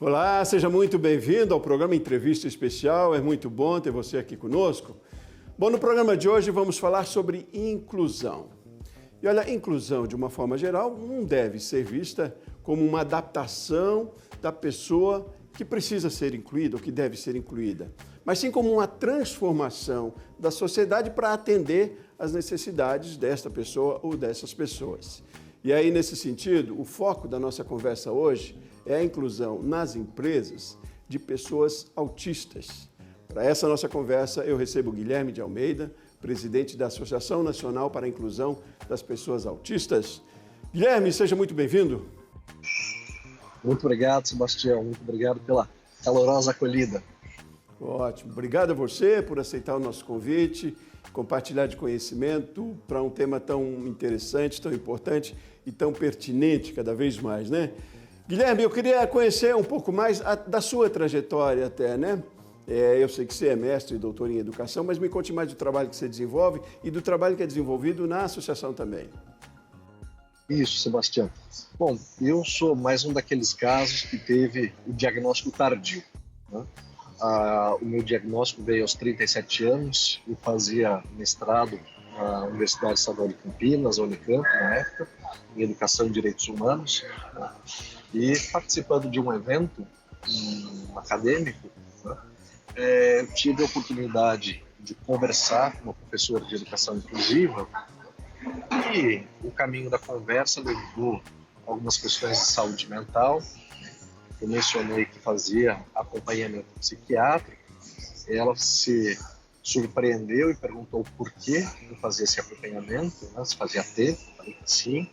Olá, seja muito bem-vindo ao programa Entrevista Especial. É muito bom ter você aqui conosco. Bom, no programa de hoje vamos falar sobre inclusão. E olha, inclusão, de uma forma geral, não deve ser vista como uma adaptação da pessoa que precisa ser incluída ou que deve ser incluída, mas sim como uma transformação da sociedade para atender às necessidades desta pessoa ou dessas pessoas. E aí, nesse sentido, o foco da nossa conversa hoje é a inclusão nas empresas de pessoas autistas. Para essa nossa conversa, eu recebo Guilherme de Almeida, presidente da Associação Nacional para a Inclusão das Pessoas Autistas. Guilherme, seja muito bem-vindo. Muito obrigado, Sebastião. Muito obrigado pela calorosa acolhida. Ótimo. Obrigado a você por aceitar o nosso convite, compartilhar de conhecimento para um tema tão interessante, tão importante e tão pertinente cada vez mais, né? Guilherme, eu queria conhecer um pouco mais da sua trajetória até, né? Eu sei que você é mestre e doutor em educação, mas me conte mais do trabalho que você desenvolve e do trabalho que é desenvolvido na associação também. Isso, Sebastião. Bom, eu sou mais um daqueles casos que teve o diagnóstico tardio, né? O meu diagnóstico veio aos 37 anos, eu fazia mestrado na Universidade Estadual de Campinas, a Unicamp, na época, em Educação e Direitos Humanos, né? E participando de um evento acadêmico, né? Eu tive a oportunidade de conversar com uma professora de educação inclusiva e o caminho da conversa levou a algumas questões de saúde mental. Eu mencionei que fazia acompanhamento psiquiátrico, ela se surpreendeu e perguntou por que eu fazia esse acompanhamento, né? Se fazia tempo, falei que sim,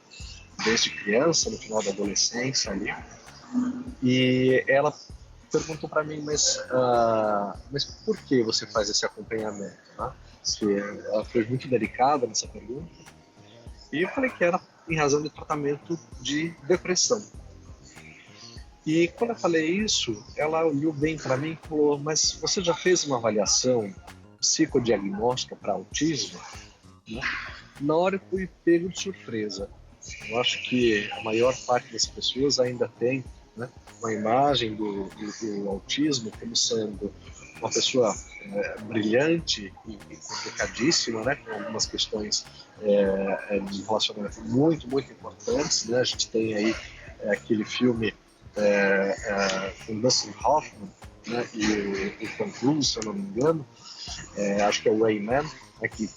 desde criança, no final da adolescência ali. E ela perguntou para mim, mas por que você faz esse acompanhamento, né? Ela foi muito delicada nessa pergunta. E eu falei que era em razão do tratamento de depressão. E quando eu falei isso, ela olhou bem para mim e falou, mas você já fez uma avaliação psicodiagnóstica para autismo? Né? Na hora eu fui pego de surpresa. Eu acho que a maior parte das pessoas ainda tem, né, uma imagem do autismo como sendo uma pessoa brilhante e complicadíssima, né, com algumas questões de relacionamento muito, muito importantes, né? A gente tem aí aquele filme com Dustin Hoffman, né, e o Tom Cruise, se eu não me engano, acho que é o Rayman, né, que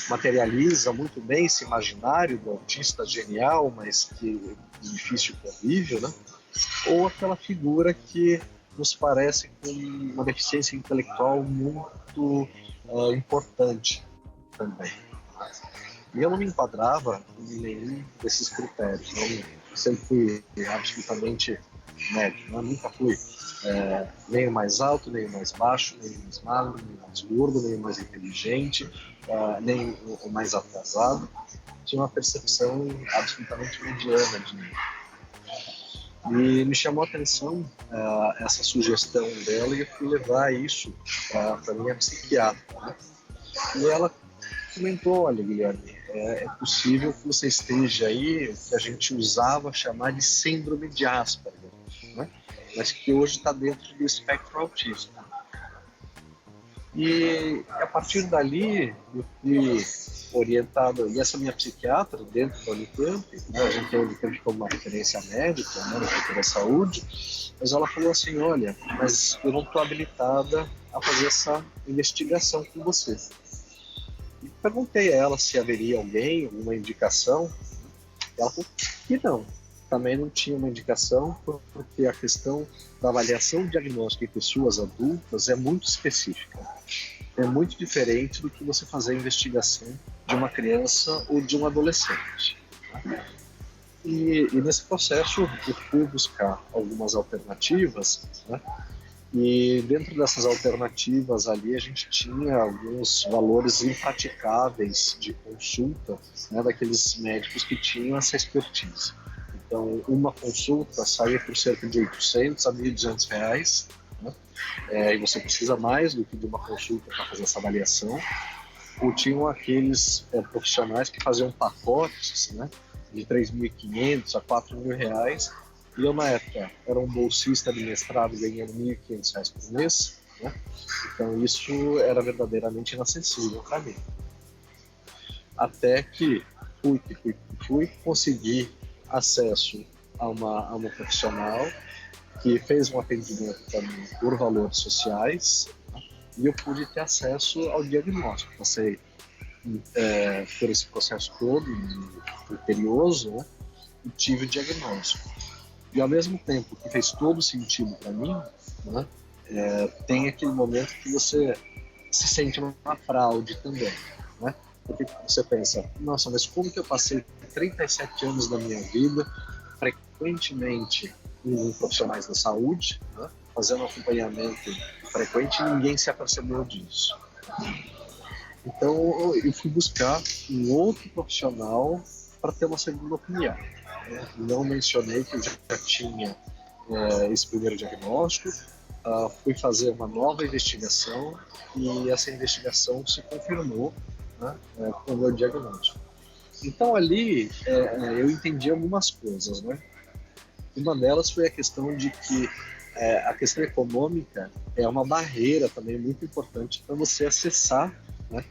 materializa muito bem esse imaginário do autista genial, mas que é difícil convívio, né? Ou aquela figura que nos parece com uma deficiência intelectual muito importante também. E eu não me enquadrava em nenhum desses critérios. Eu sempre fui absolutamente médio. Eu nunca fui nem o mais alto, nem o mais baixo, nem o mais magro, nem o mais gordo, nem o mais inteligente, nem o mais atrasado. Tinha uma percepção absolutamente mediana de mim. E me chamou a atenção essa sugestão dela e eu fui levar isso para minha psiquiatra, né? E ela comentou, olha, Guilherme, é possível que você esteja aí, o que a gente usava chamar de síndrome de Asperger, né? Mas que hoje está dentro do espectro autista. E a partir dali eu fui orientado, e essa minha psiquiatra dentro da Unicamp, né, a gente tem a Unicamp como uma referência médica, né, na cultura da saúde, mas ela falou assim, olha, mas eu não estou habilitada a fazer essa investigação com você. E perguntei a ela se haveria alguém, alguma indicação, ela falou que não, também não tinha uma indicação, porque a questão da avaliação diagnóstica em pessoas adultas é muito específica. É muito diferente do que você fazer a investigação de uma criança ou de um adolescente. E nesse processo eu fui buscar algumas alternativas, né? E dentro dessas alternativas ali a gente tinha alguns valores impraticáveis de consulta, né, daqueles médicos que tinham essa expertise. Então, uma consulta saía por cerca de R$800 a R$1.200, né? E você precisa mais do que de uma consulta para fazer essa avaliação. Ou tinham aqueles profissionais que faziam pacotes, né, de R$3.500 a R$4.000 E eu, na época, era um bolsista de mestrado ganhando R$ 1.500 por mês, né? Então isso era verdadeiramente inacessível para mim. Até que fui conseguir acesso a uma profissional que fez um atendimento para mim por valores sociais, né? E eu pude ter acesso ao diagnóstico. Passei por esse processo todo, criterioso, né? E tive o diagnóstico. E ao mesmo tempo que fez todo sentido para mim, né? Tem aquele momento que você se sente uma fraude também, né? Porque você pensa, nossa, mas como que eu passei 37 anos da minha vida frequentemente em profissionais da saúde, né? Fazendo acompanhamento frequente e ninguém se apercebeu disso. Então eu fui buscar um outro profissional para ter uma segunda opinião. Não mencionei que eu já tinha esse primeiro diagnóstico, fui fazer uma nova investigação e essa investigação se confirmou, né, com o meu diagnóstico. Então ali eu entendi algumas coisas, né? Uma delas foi a questão de que a questão econômica é uma barreira também muito importante para você acessar, né,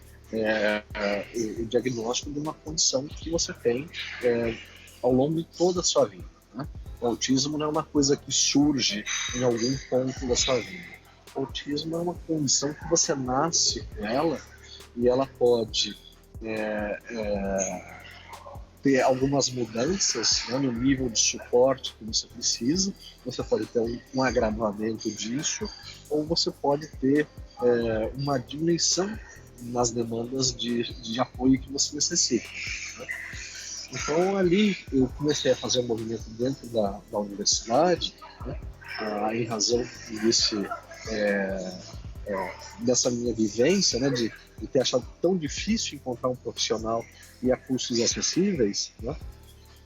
o diagnóstico de uma condição que você tem ao longo de toda a sua vida, né? O autismo não é uma coisa que surge em algum ponto da sua vida. O autismo é uma condição que você nasce com ela e ela pode ter algumas mudanças, né, no nível de suporte que você precisa. Você pode ter um agravamento disso, ou você pode ter uma diminuição nas demandas de apoio que você necessita, né? Então ali eu comecei a fazer um movimento dentro da universidade, né, em razão dessa minha vivência, né, de ter achado tão difícil encontrar um profissional e a custos acessíveis, né?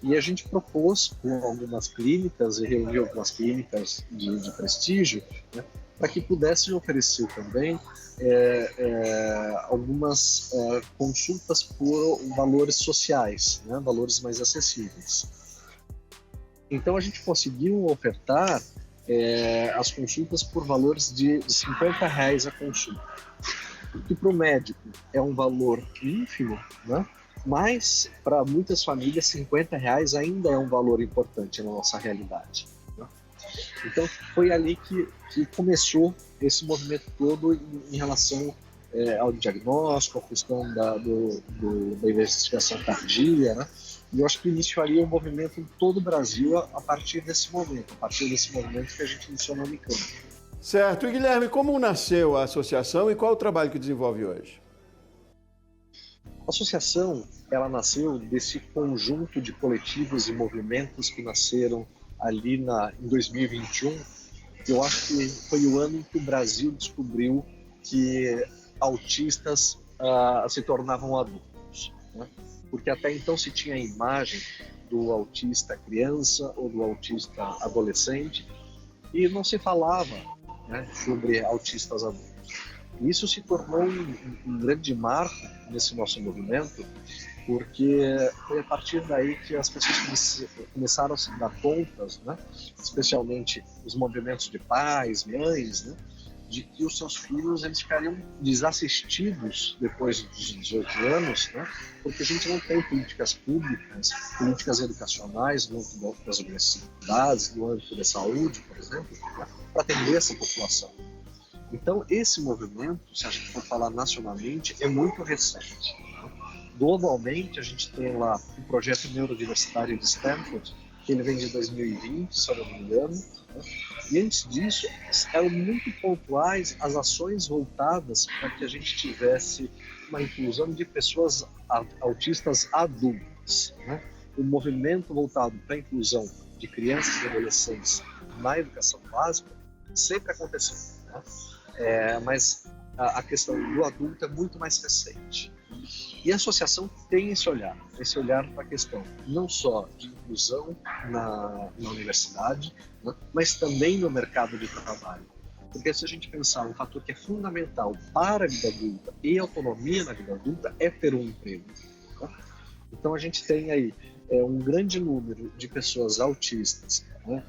E a gente propôs com algumas clínicas e reuniu algumas clínicas de prestígio, né, para que pudessem oferecer também algumas consultas por valores sociais, né, valores mais acessíveis. Então a gente conseguiu ofertar as consultas por valores de R$ 50 a consulta, que para o médico é um valor ínfimo, né? Mas para muitas famílias R$ 50 ainda é um valor importante na nossa realidade, né? Então foi ali que começou esse movimento todo em relação ao diagnóstico, a questão da investigação tardia, né? E eu acho que iniciaria um movimento em todo o Brasil a partir desse momento que a gente iniciou na Unicamp. Certo. E Guilherme, como nasceu a associação e qual é o trabalho que desenvolve hoje? A associação, ela nasceu desse conjunto de coletivos e movimentos que nasceram ali em 2021. Eu acho que foi o ano em que o Brasil descobriu que autistas se tornavam adultos, né? Porque até então se tinha a imagem do autista criança ou do autista adolescente e não se falava, né, sobre autistas adultos. E isso se tornou um grande marco nesse nosso movimento, porque foi a partir daí que as pessoas começaram a se dar contas, né, especialmente os movimentos de pais, mães, né, de que os seus filhos eles ficariam desassistidos depois dos 18 anos, né, porque a gente não tem políticas públicas, políticas educacionais no âmbito das universidades, no âmbito da saúde, por exemplo, né, para atender essa população. Então, esse movimento, se a gente for falar nacionalmente, é muito recente. Globalmente, a gente tem lá o projeto neurodiversitário de Stanford, que ele vem de 2020, se eu não me engano, né? E antes disso, eram muito pontuais as ações voltadas para que a gente tivesse uma inclusão de pessoas autistas adultas, né? O movimento voltado para a inclusão de crianças e adolescentes na educação básica sempre aconteceu, né? Mas a questão do adulto é muito mais recente. E a associação tem esse olhar para a questão não só de inclusão na universidade, né, mas também no mercado de trabalho. Porque se a gente pensar um fator que é fundamental para a vida adulta e autonomia na vida adulta é ter um emprego, né? Então a gente tem aí um grande número de pessoas autistas, né,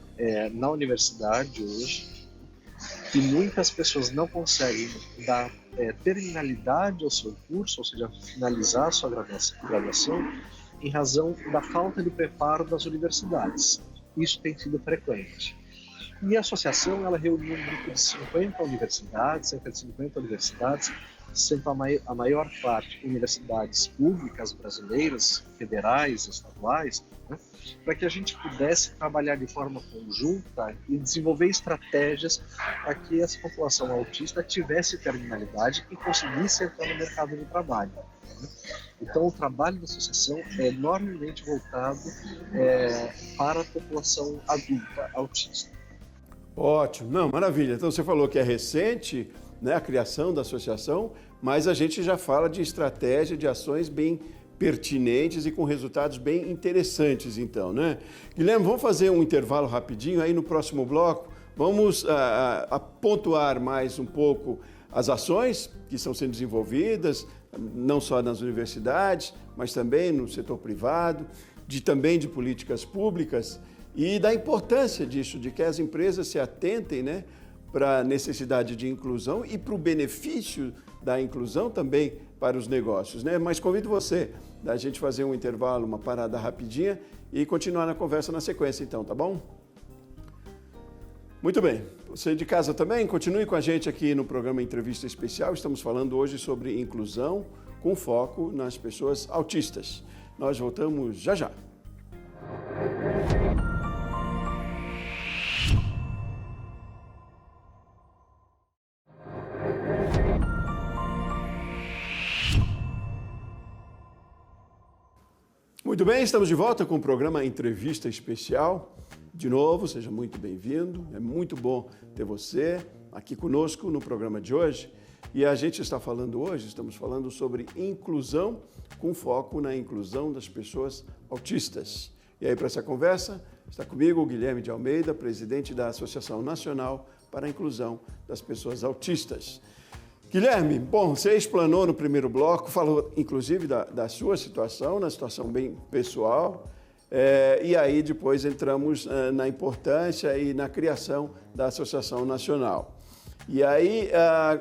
na universidade hoje, que muitas pessoas não conseguem dar terminalidade ao seu curso, ou seja, finalizar a sua graduação, em razão da falta de preparo das universidades. Isso tem sido frequente. E a associação, ela reuniu um grupo de 50 universidades, cerca de 50 universidades, sendo a maior parte universidades públicas brasileiras, federais, estaduais, né, para que a gente pudesse trabalhar de forma conjunta e desenvolver estratégias para que essa população autista tivesse terminalidade e conseguisse entrar no mercado de trabalho. Né? Então, o trabalho da associação é enormemente voltado para a população adulta autista. Ótimo, não, maravilha. Então você falou que é recente, né, a criação da associação, mas a gente já fala de estratégia, de ações bem pertinentes e com resultados bem interessantes, então, né? Guilherme, vamos fazer um intervalo rapidinho, aí no próximo bloco vamos pontuar mais um pouco as ações que estão sendo desenvolvidas, não só nas universidades, mas também no setor privado, também de políticas públicas e da importância disso, de que as empresas se atentem, né, para a necessidade de inclusão e para o benefício da inclusão também para os negócios, né? Mas convido você a gente fazer um intervalo, uma parada rapidinha e continuar na conversa na sequência, então, tá bom? Muito bem. Você de casa também, continue com a gente aqui no programa Entrevista Especial. Estamos falando hoje sobre inclusão com foco nas pessoas autistas. Nós voltamos já já. Muito bem, estamos de volta com o programa Entrevista Especial. De novo, seja muito bem-vindo. É muito bom ter você aqui conosco no programa de hoje. E a gente estamos falando sobre inclusão com foco na inclusão das pessoas autistas. E aí, para essa conversa, está comigo o Guilherme de Almeida, presidente da Associação Nacional para a Inclusão das Pessoas Autistas. Guilherme, bom, você explanou no primeiro bloco, falou inclusive da sua situação, na situação bem pessoal, e aí depois entramos na importância e na criação da Associação Nacional. E aí,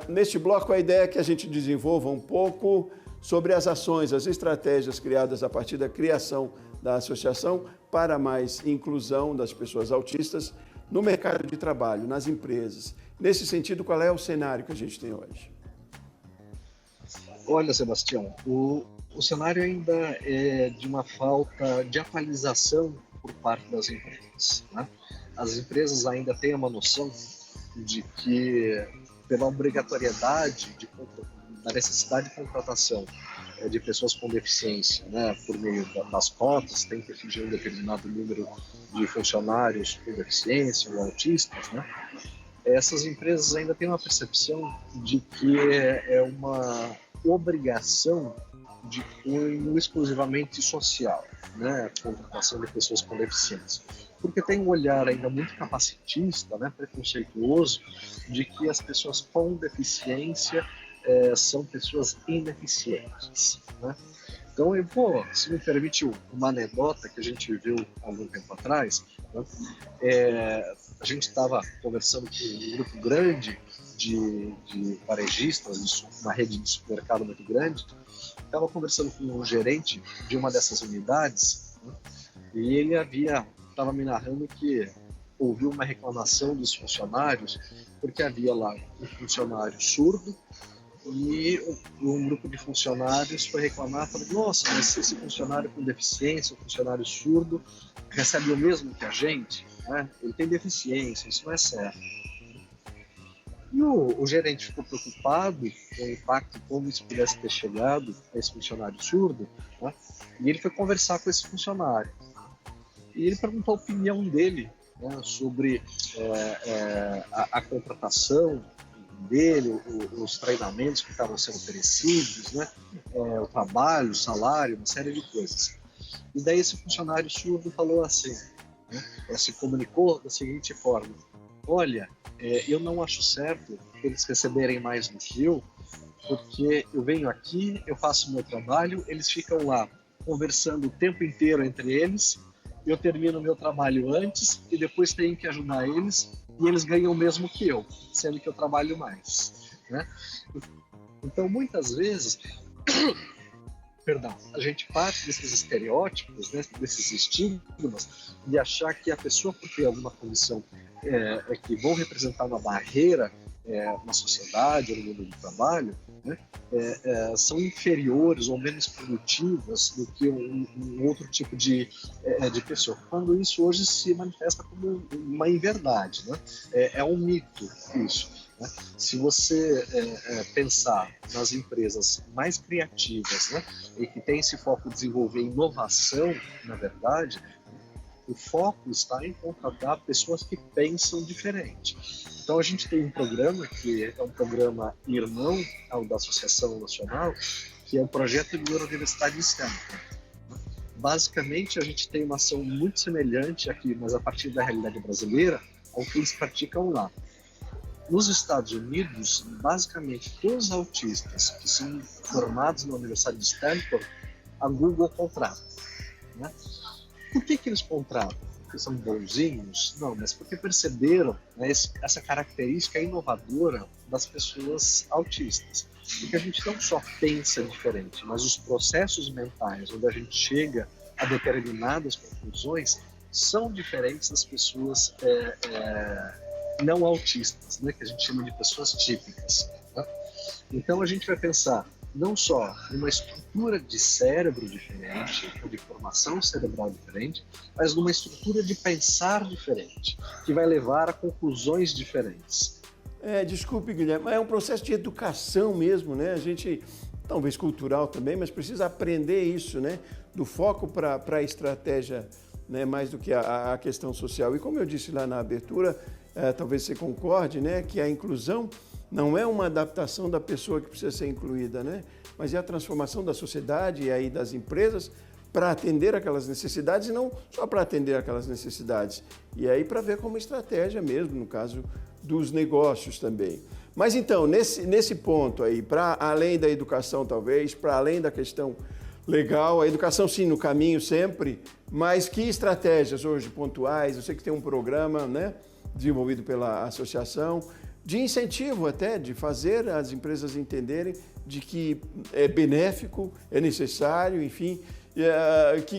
neste bloco, a ideia é que a gente desenvolva um pouco sobre as ações, as estratégias criadas a partir da criação da associação para mais inclusão das pessoas autistas no mercado de trabalho, nas empresas. Nesse sentido, qual é o cenário que a gente tem hoje? Olha, Sebastião, o cenário ainda é de uma falta de atualização por parte das empresas, né? As empresas ainda têm uma noção de que, pela obrigatoriedade da necessidade de contratação de pessoas com deficiência, né, por meio das cotas, tem que atingir um determinado número de funcionários com deficiência ou autistas, né? Essas empresas ainda têm uma percepção de que é uma obrigação de cunho exclusivamente social, né, a contratação de pessoas com deficiência, porque tem um olhar ainda muito capacitista, né, preconceituoso, de que as pessoas com deficiência são pessoas ineficientes, né? Então, se me permite uma anedota que a gente viveu há algum tempo atrás, né? A gente estava conversando com um grupo grande de varejistas, uma rede de supermercado muito grande, estava conversando com um gerente de uma dessas unidades, né? E ele estava me narrando que ouviu uma reclamação dos funcionários, porque havia lá um funcionário surdo, e um grupo de funcionários foi reclamar, falando: nossa, mas esse funcionário com deficiência, o funcionário surdo, recebe o mesmo que a gente, né? Ele tem deficiência, isso não é certo. E o gerente ficou preocupado com o impacto, como isso pudesse ter chegado a esse funcionário surdo, né? E ele foi conversar com esse funcionário. E ele perguntou a opinião dele, né, sobre a contratação dele, os treinamentos que estavam sendo oferecidos, né, o trabalho, o salário, uma série de coisas. E daí esse funcionário surdo falou assim, né, se comunicou da seguinte forma: olha, eu não acho certo eles receberem mais do que eu, porque eu venho aqui, eu faço o meu trabalho, eles ficam lá conversando o tempo inteiro entre eles, eu termino o meu trabalho antes e depois tenho que ajudar eles, e eles ganham o mesmo que eu, sendo que eu trabalho mais, né? Então, muitas vezes, perdão, a gente parte desses estereótipos, né, desses estigmas, de achar que a pessoa, por ter alguma condição que vão representar uma barreira na sociedade ou no mundo do trabalho, né, são inferiores ou menos produtivas do que um outro tipo de pessoa. Quando isso hoje se manifesta como uma inverdade, né? É um mito isso. Né? Se você pensar nas empresas mais criativas, né, e que tem esse foco de desenvolver inovação, na verdade, o foco está em contratar pessoas que pensam diferente. Então, a gente tem um programa que é um programa irmão ao da Associação Nacional, que é o Projeto de Universidade de Stanford. Basicamente, a gente tem uma ação muito semelhante aqui, mas a partir da realidade brasileira, ao que eles praticam lá. Nos Estados Unidos, basicamente, todos os autistas que são formados na Universidade de Stanford, a Google contrata, né? Por que eles contratam? Porque são bonzinhos? Não, mas porque perceberam, né, essa característica inovadora das pessoas autistas. Porque a gente não só pensa diferente, mas os processos mentais, onde a gente chega a determinadas conclusões, são diferentes das pessoas não autistas, né, que a gente chama de pessoas típicas. Tá? Então a gente vai pensar não só numa estrutura de cérebro diferente, ou de formação cerebral diferente, mas numa estrutura de pensar diferente, que vai levar a conclusões diferentes. Desculpe, Guilherme, é um processo de educação mesmo, né? A gente, talvez cultural também, mas precisa aprender isso, né? Do foco para a estratégia, né? Mais do que a questão social. E como eu disse lá na abertura, talvez você concorde, né? Que a inclusão não é uma adaptação da pessoa que precisa ser incluída, né? Mas é a transformação da sociedade e aí das empresas para atender aquelas necessidades e não só para atender aquelas necessidades. E aí para ver como estratégia mesmo, no caso dos negócios também. Mas então, nesse ponto aí, para além da educação talvez, para além da questão legal, a educação sim no caminho sempre, mas que estratégias hoje pontuais? Eu sei que tem um programa, né, desenvolvido pela associação, de incentivo até, de fazer as empresas entenderem de que é benéfico, é necessário, enfim,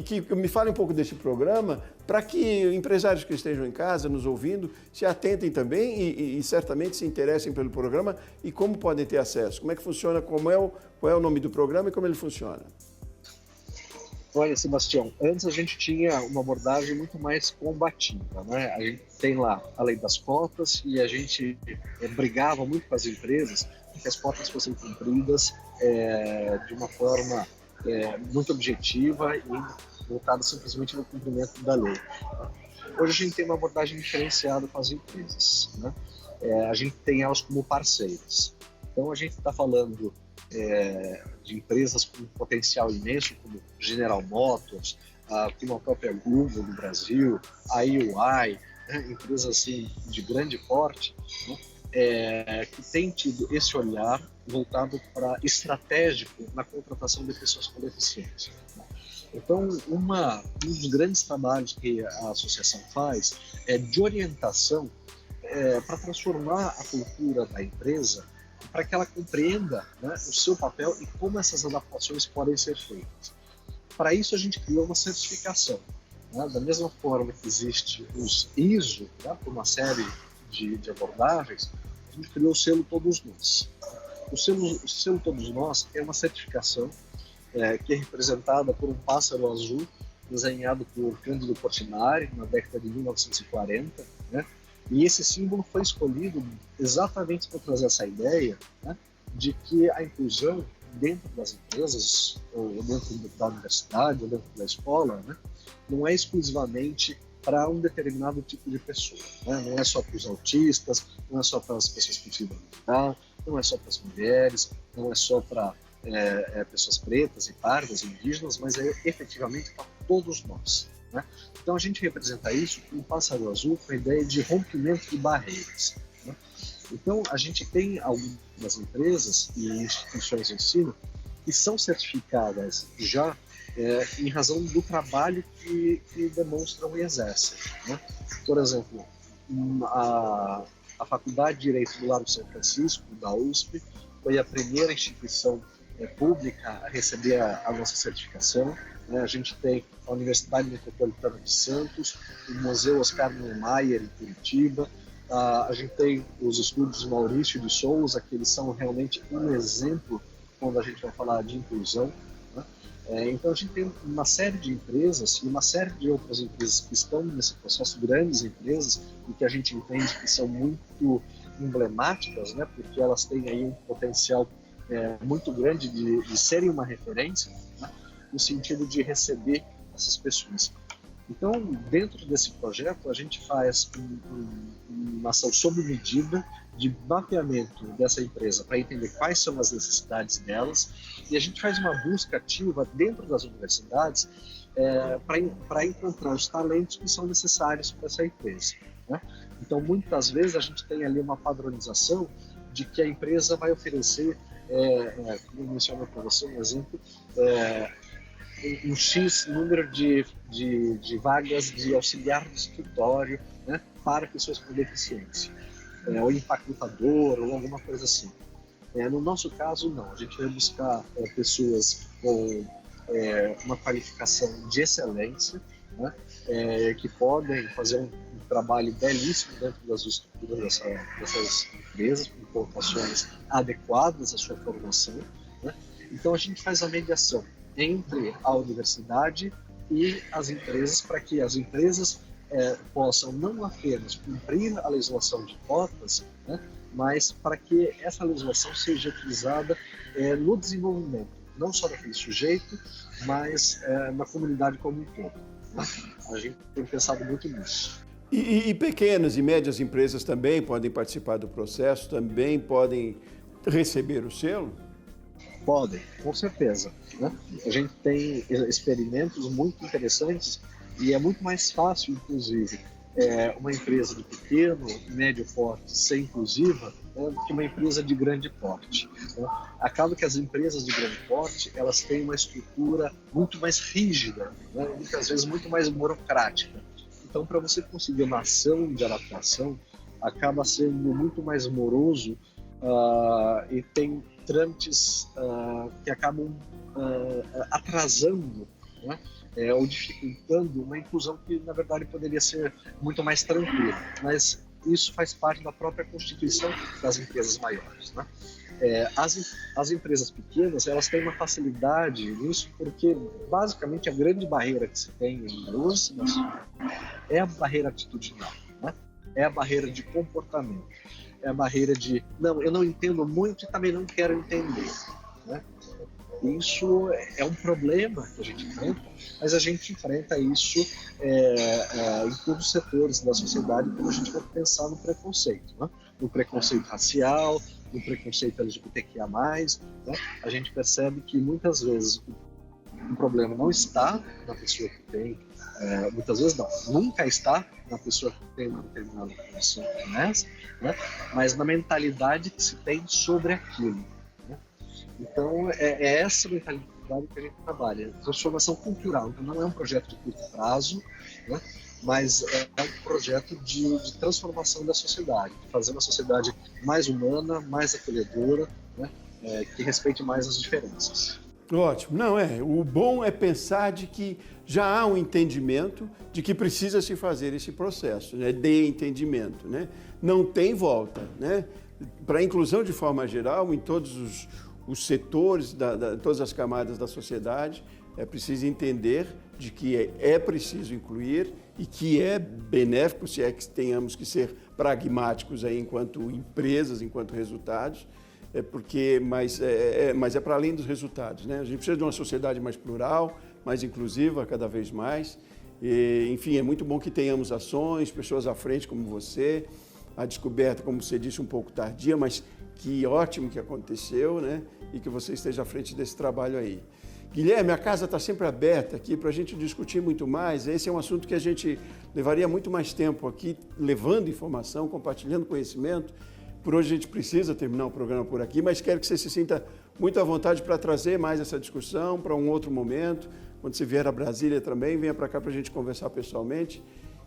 que me fale um pouco desse programa para que empresários que estejam em casa nos ouvindo se atentem também e certamente se interessem pelo programa e como podem ter acesso. Como é que funciona, qual é o nome do programa e como ele funciona? Olha, Sebastião, antes a gente tinha uma abordagem muito mais combativa, né? A gente tem lá a lei das cotas e a gente brigava muito com as empresas para que as cotas fossem cumpridas de uma forma muito objetiva e voltada simplesmente no cumprimento da lei. Hoje a gente tem uma abordagem diferenciada com as empresas, né? A gente tem elas como parceiras. Então a gente está falando de empresas com potencial imenso, como General Motors, como a própria Google no Brasil, a EY, né, empresas assim, de grande porte, né, que têm tido esse olhar voltado para estratégico na contratação de pessoas com deficiência. Então, um dos grandes trabalhos que a associação faz é de orientação para transformar a cultura da empresa para que ela compreenda, né, o seu papel e como essas adaptações podem ser feitas. Para isso, a gente criou uma certificação. Né, da mesma forma que existe os ISO, né, por uma série de abordagens, a gente criou o selo Todos Nós. O selo Todos Nós é uma certificação que é representada por um pássaro azul desenhado por Cândido Portinari na década de 1940, né? E esse símbolo foi escolhido exatamente para trazer essa ideia, né, de que a inclusão dentro das empresas, ou dentro da universidade, ou dentro da escola, né, não é exclusivamente para um determinado tipo de pessoa. Né? Não é só para os autistas, não é só para as pessoas com fibra mental, não é só para as mulheres, não é só para pessoas pretas e pardas, indígenas, mas é efetivamente para todos nós. Né? Então a gente representa isso com um pássaro azul com a ideia de rompimento de barreiras. Né? Então a gente tem algumas empresas e instituições de ensino que são certificadas já em razão do trabalho que demonstram e exercem, né? Por exemplo, a Faculdade de Direito do Largo São Francisco, da USP, foi a primeira instituição pública a receber a nossa certificação, né? A gente tem a Universidade Metropolitana de Santos, o Museu Oscar Niemeyer, em Curitiba, a gente tem os estúdios Maurício de Souza, que eles são realmente um exemplo quando a gente vai falar de inclusão, né? Então a gente tem uma série de empresas e uma série de outras empresas que estão nesse processo, grandes empresas, e que a gente entende que são muito emblemáticas, né? Porque elas têm aí um potencial muito grande de serem uma referência, né? No sentido de receber essas pessoas. Então, dentro desse projeto, a gente faz uma ação sob medida de mapeamento dessa empresa para entender quais são as necessidades delas, e a gente faz uma busca ativa dentro das universidades para encontrar os talentos que são necessários para essa empresa, né? Então, muitas vezes a gente tem ali uma padronização de que a empresa vai oferecer, como eu mencionei para você um exemplo, um X número de vagas de auxiliar de escritório, né, para pessoas com deficiência, ou empacotador, ou alguma coisa assim. No nosso caso, não. A gente vai buscar pessoas com uma qualificação de excelência, né, que podem fazer um trabalho belíssimo dentro das estruturas dessas empresas, com colocações adequadas à sua formação, né? Então, a gente faz a mediação entre a universidade e as empresas, para que as empresas possam não apenas cumprir a legislação de cotas, né, mas para que essa legislação seja utilizada no desenvolvimento, não só daquele sujeito, mas na comunidade como um todo, né? A gente tem pensado muito nisso. E pequenas e médias empresas também podem participar do processo, também podem receber o selo? Podem, com certeza, né? A gente tem experimentos muito interessantes e é muito mais fácil, inclusive, uma empresa de pequeno, médio porte ser inclusiva do que uma empresa de grande porte, né? Acaba que as empresas de grande porte, elas têm uma estrutura muito mais rígida, né? Muitas vezes muito mais burocrática. Então, para você conseguir uma ação de adaptação, acaba sendo muito mais moroso e tem trâmites que acabam atrasando, né, ou dificultando uma inclusão que, na verdade, poderia ser muito mais tranquila. Mas isso faz parte da própria constituição das empresas maiores, né? As empresas pequenas, elas têm uma facilidade nisso porque, basicamente, a grande barreira que se tem em luz é a barreira atitudinal, né? É a barreira de comportamento. É a barreira de, não, eu não entendo muito e também não quero entender, né? Isso é um problema que a gente enfrenta, mas a gente enfrenta isso em todos os setores da sociedade quando a gente vai pensar no preconceito, né? No preconceito racial, no preconceito LGBTQIA+, né? A gente percebe que muitas vezes o problema não está na pessoa que tem, muitas vezes não, nunca está na pessoa que tem uma determinada condição como essa, né? Mas na mentalidade que se tem sobre aquilo, né? Então, é essa mentalidade que a gente trabalha, transformação cultural. Então, não é um projeto de curto prazo, né? Mas é um projeto de transformação da sociedade, de fazer uma sociedade mais humana, mais acolhedora, né? Que respeite mais as diferenças. Ótimo. Não, o bom é pensar de que já há um entendimento de que precisa se fazer esse processo, né, de entendimento, né? Não tem volta, né? Para a inclusão de forma geral, em todos os setores, todas as camadas da sociedade, é preciso entender de que é preciso incluir e que é benéfico, se é que tenhamos que ser pragmáticos aí enquanto empresas, enquanto resultados, mas é para além dos resultados, né? A gente precisa de uma sociedade mais plural, mais inclusiva cada vez mais. Enfim, é muito bom que tenhamos ações, pessoas à frente como você, a descoberta, como você disse, um pouco tardia, mas que ótimo que aconteceu, né? E que você esteja à frente desse trabalho aí. Guilherme, a casa está sempre aberta aqui para a gente discutir muito mais. Esse é um assunto que a gente levaria muito mais tempo aqui, levando informação, compartilhando conhecimento. Por hoje a gente precisa terminar o programa por aqui, mas quero que você se sinta muito à vontade para trazer mais essa discussão para um outro momento, Quando você vier a Brasília também, venha para cá para a gente conversar pessoalmente.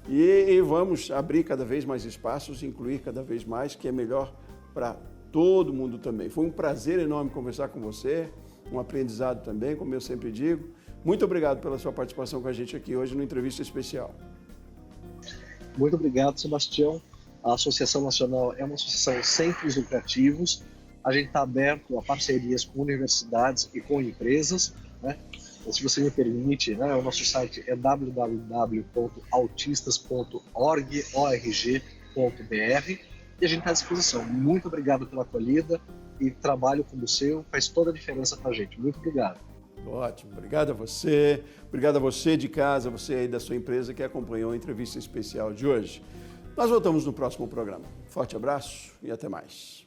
E vamos abrir cada vez mais espaços, incluir cada vez mais, que é melhor para todo mundo também. Foi um prazer enorme conversar com você, um aprendizado também, como eu sempre digo. Muito obrigado pela sua participação com a gente aqui hoje no Entrevista Especial. Muito obrigado, Sebastião. A Associação Nacional é uma associação sem fins lucrativos. A gente está aberto a parcerias com universidades e com empresas, né? Se você me permite, né, o nosso site é www.autistas.org.br e a gente está à disposição. Muito obrigado pela acolhida e trabalho como o seu faz toda a diferença para a gente. Muito obrigado. Ótimo, obrigado a você de casa, você aí da sua empresa que acompanhou a entrevista especial de hoje. Nós voltamos no próximo programa. Forte abraço e até mais.